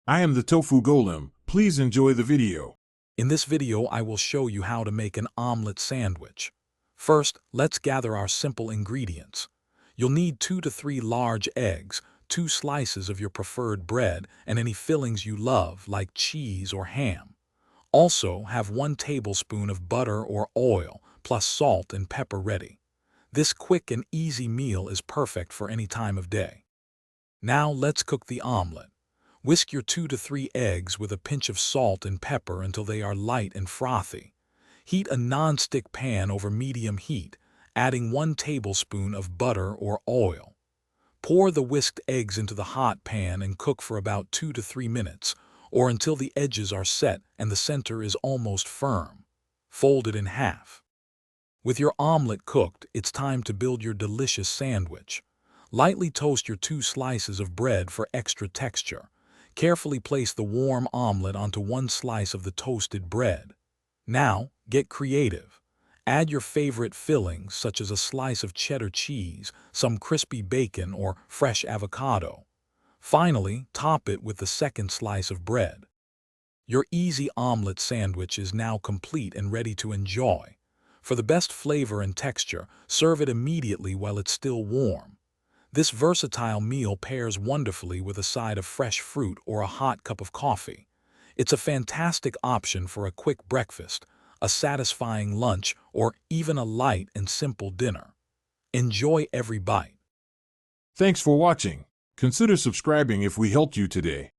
I am the Tofu Golem. Please enjoy the video. In this video, I will show you how to make an omelet sandwich. First, let's gather our simple ingredients. You'll need 2 to 3 large eggs, 2 slices of your preferred bread, and any fillings you love, like cheese or ham. Also, have 1 tablespoon of butter or oil, plus salt and pepper ready. This quick and easy meal is perfect for any time of day. Now let's cook the omelet. Whisk your 2 to 3 eggs with a pinch of salt and pepper until they are light and frothy. Heat a non-stick pan over medium heat, adding 1 tablespoon of butter or oil. Pour the whisked eggs into the hot pan and cook for about 2 to 3 minutes, or until the edges are set and the center is almost firm. Fold it in half. With your omelet cooked, it's time to build your delicious sandwich. Lightly toast your 2 slices of bread for extra texture. Carefully place the warm omelet onto 1 slice of the toasted bread. Now, get creative. Add your favorite fillings, such as a slice of cheddar cheese, some crispy bacon, or fresh avocado. Finally, top it with the second slice of bread. Your easy omelet sandwich is now complete and ready to enjoy. For the best flavor and texture, serve it immediately while it's still warm. This versatile meal pairs wonderfully with a side of fresh fruit or a hot cup of coffee. It's a fantastic option for a quick breakfast, a satisfying lunch, or even a light and simple dinner. Enjoy every bite. Thanks for watching. Consider subscribing if we helped you today.